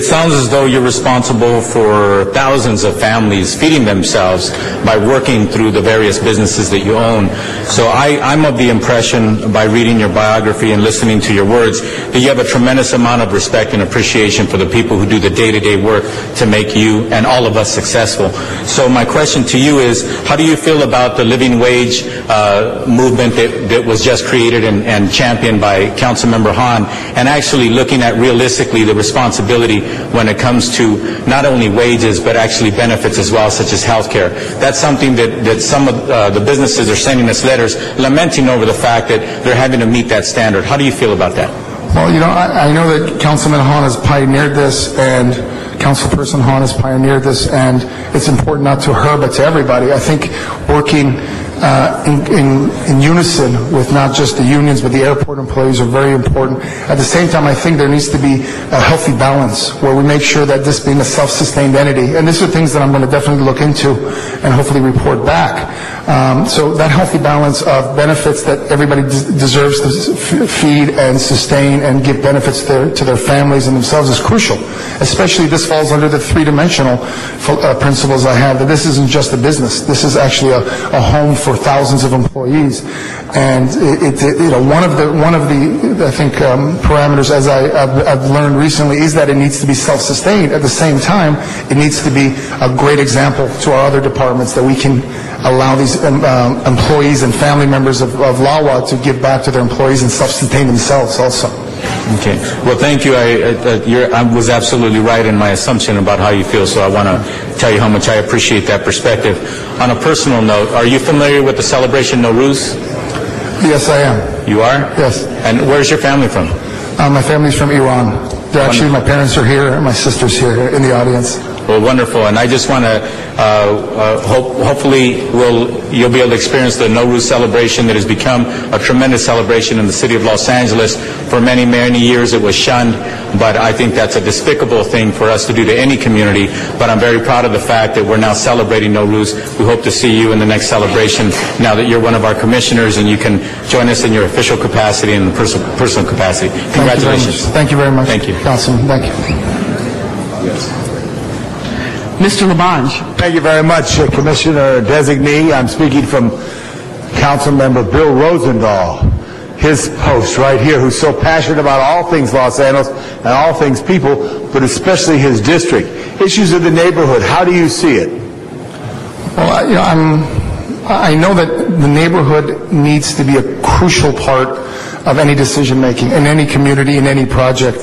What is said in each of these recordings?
it sounds as though you're responsible for thousands of families feeding themselves by working through the various businesses that you own. So I'm of the impression, by reading your biography and listening to your words, that you have a tremendous amount of respect and appreciation for the people who do the day-to-day work to make you and all of us successful. So my question to you is, how do you feel about the living wage movement that was just created and championed by Councilmember Hahn, and actually looking at realistically the responsibility when it comes to not only wages but actually benefits as well, such as health care? That's something that some of the businesses are sending us letters lamenting over the fact that they're having to meet that standard. How do you feel about that? Well, you know, I know that Councilman Hahn has pioneered this, and Councilperson Hahn has pioneered this, and it's important not to her but to everybody. I think working in unison with not just the unions but the airport employees are very important. At the same time, I think there needs to be a healthy balance where we make sure that this being a self-sustained entity, and these are things that I'm going to definitely look into and hopefully report back. So that healthy balance of benefits that everybody deserves to feed and sustain and give benefits to their families and themselves is crucial. Especially this falls under the three-dimensional principles I have, that this isn't just a business. This is actually a home for thousands of employees. And one of the I think parameters, as I've learned recently, is that it needs to be self-sustained. At the same time, it needs to be a great example to our other departments that we can allow these employees and family members of LAWA to give back to their employees and self-sustain themselves also. Okay. Well, thank you. I was absolutely right in my assumption about how you feel, so I want to tell you how much I appreciate that perspective. On a personal note, are you familiar with the celebration Nowruz? Yes, I am. You are? Yes. And where's your family from? My family's from Iran. They're actually, my parents are here, and my sister's here in the audience. Well, wonderful. And I just want to hopefully you'll be able to experience the Nowruz celebration that has become a tremendous celebration in the city of Los Angeles. For many, many years it was shunned, but I think that's a despicable thing for us to do to any community. But I'm very proud of the fact that we're now celebrating Nowruz. We hope to see you in the next celebration now that you're one of our commissioners and you can join us in your official capacity and personal capacity. Congratulations. Thank you very much. Thank you. Councilman, thank you. Yes. Mr. Labange. Thank you very much, Commissioner Designee. I'm speaking from Councilmember Bill Rosendahl, his post right here, who's so passionate about all things Los Angeles and all things people, but especially his district. Issues of the neighborhood, how do you see it? Well, I know that the neighborhood needs to be a crucial part of any decision making in any community, in any project.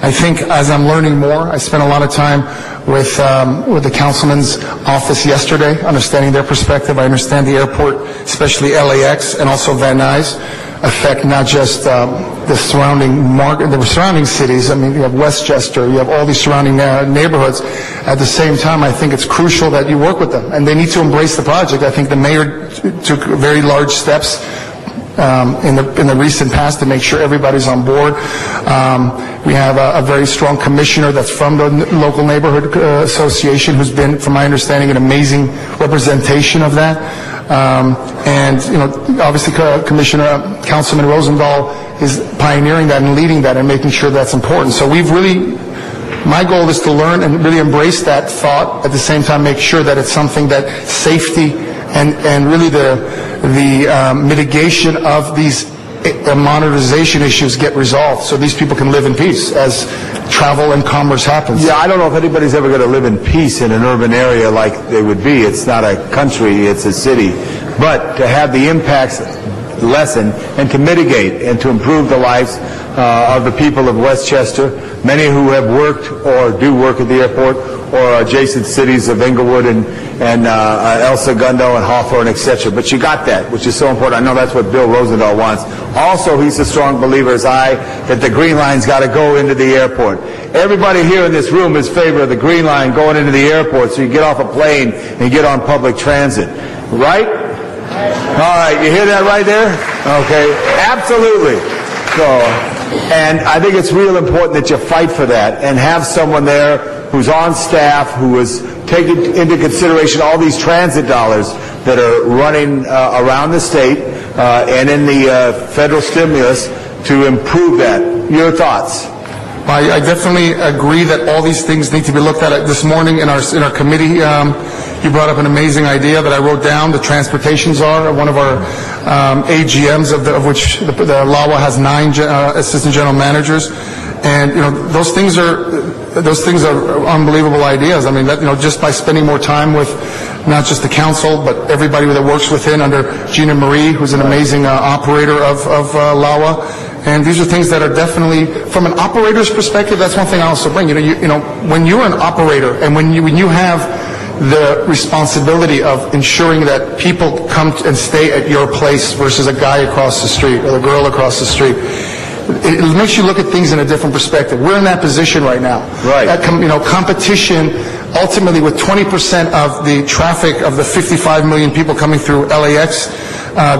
I think as I'm learning more, I spent a lot of time with the councilman's office yesterday, understanding their perspective. I understand the airport, especially LAX and also Van Nuys, affect not just the surrounding cities. I mean, you have Westchester, you have all these surrounding neighborhoods. At the same time, I think it's crucial that you work with them, and they need to embrace the project. I think the mayor took very large steps in the recent past to make sure everybody's on board. We have a very strong commissioner that's from the local neighborhood association, who's been, from my understanding, an amazing representation of that. And obviously, Councilman Rosendahl is pioneering that and leading that and making sure that's important. So my goal is to learn and really embrace that thought, at the same time make sure that it's something that safety and really the mitigation of these monetization issues get resolved, so these people can live in peace as travel and commerce happens. Yeah, I don't know if anybody's ever going to live in peace in an urban area like they would be. It's not a country, it's a city. But to have the impacts lessen and to mitigate and to improve the lives of the people of Westchester, many who have worked or do work at the airport, or adjacent cities of Inglewood and El Segundo and Hawthorne, etc. But you got that, which is so important. I know that's what Bill Rosendahl wants. Also, he's a strong believer, as I, that the Green Line's got to go into the airport. Everybody here in this room is in favor of the Green Line going into the airport, so you get off a plane and get on public transit. Right? All right, you hear that right there? Okay, absolutely. So, and I think it's real important that you fight for that and have someone there who's on staff, who is taking into consideration all these transit dollars that are running around the state and in the federal stimulus to improve that. Your thoughts? I definitely agree that all these things need to be looked at. This morning in our committee, you brought up an amazing idea that I wrote down. The transportation czar, one of our AGMs, of which the LAWA has 9 assistant general managers, and those things are unbelievable ideas. I mean, just by spending more time with not just the council, but everybody that works within under Gina Marie, who's an amazing operator of LAWA. And these are things that are definitely, from an operator's perspective, that's one thing I also bring. When you're an operator and when you have the responsibility of ensuring that people come and stay at your place versus a guy across the street or the girl across the street, it makes you look at things in a different perspective. We're in that position right now. Right. Competition, ultimately with 20% of the traffic of the 55 million people coming through LAX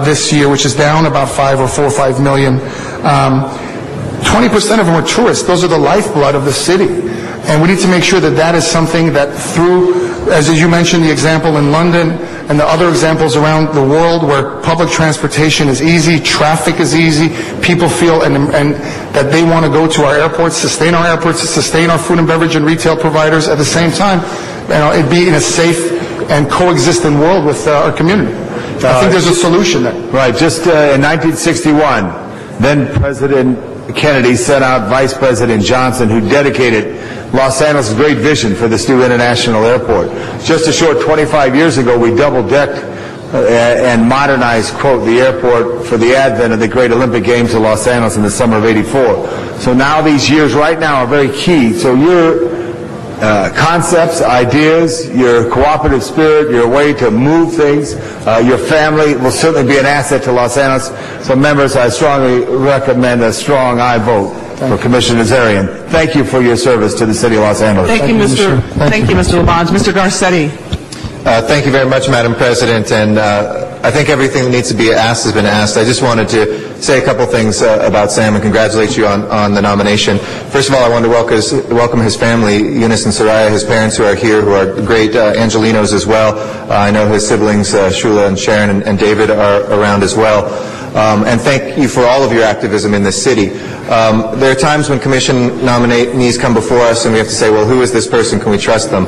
this year, which is down about 4 or 5 million, 20% of them are tourists. Those are the lifeblood of the city. And we need to make sure that that is something that through, as you mentioned, the example in London and the other examples around the world where public transportation is easy, traffic is easy, people feel and that they want to go to our airports, sustain our food and beverage and retail providers at the same time, it be in a safe and coexistent world with our community. I think there's a solution there. Right. Just in 1961, then President Kennedy sent out Vice President Johnson, who dedicated Los Angeles' great vision for this new international airport. Just a short 25 years ago, we double-decked and modernized, quote, the airport for the advent of the great Olympic Games in Los Angeles in the summer of '84. So now these years right now are very key. So your concepts, ideas, your cooperative spirit, your way to move things, your family will certainly be an asset to Los Angeles. So members, I strongly recommend a strong aye vote for Commissioner Nazarian. Thank you for your service to the city of Los Angeles. Thank you, Mr. Labange. Mr. Garcetti. Thank you very much, Madam President, and I think everything that needs to be asked has been asked. I just wanted to say a couple things about Sam and congratulate you on the nomination. First of all, I want to welcome his family, Eunice and Soraya, his parents who are here, who are great Angelinos as well. I know his siblings, Shula and Sharon and David, are around as well. And thank you for all of your activism in this city. There are times when commission nominees come before us and we have to say, well, who is this person? Can we trust them?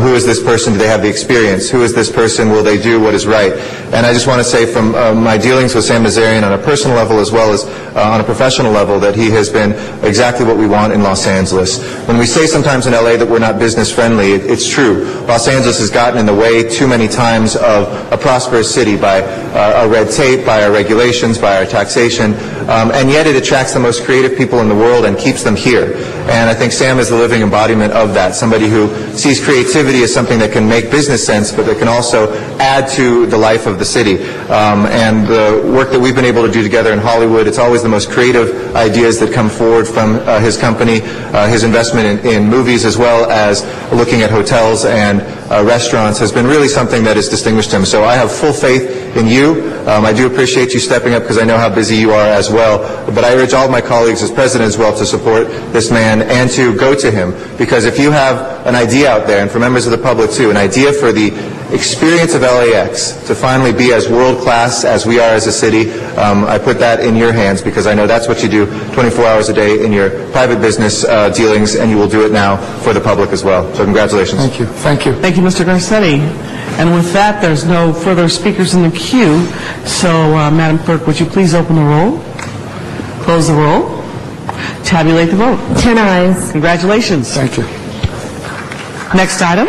Who is this person? Do they have the experience? Who is this person? Will they do what is right? And I just want to say from my dealings with Sam Nazarian on a personal level as well as on a professional level that he has been exactly what we want in Los Angeles. When we say sometimes in LA that we're not business friendly, it's true. Los Angeles has gotten in the way too many times of a prosperous city by our red tape, by our regulations, by our taxation, and yet it attracts the most creative people in the world and keeps them here. And I think Sam is the living embodiment of that, somebody who sees creativity as something that can make business sense, but that can also add to the life of the city. And the work that we've been able to do together in Hollywood, it's always the most creative ideas that come forward from his company, his investment in movies as well as looking at hotels and restaurants has been really something that has distinguished him. So I have full faith in you. I do appreciate you stepping up because I know how busy you are as well. But I urge all of my colleagues as president as well to support this man and to go to him. Because if you have an idea out there, and for members of the public too, an idea for the experience of LAX to finally be as world-class as we are as a city, I put that in your hands because I know that's what you do 24 hours a day in your private business dealings, and you will do it now for the public as well. So congratulations. Thank you. Thank you. Thank you, Mr. Garcetti. And with that, there's no further speakers in the queue. So, Madam Clerk, would you please open the roll, close the roll, tabulate the vote. 10 ayes. Congratulations. Thank you. Next item.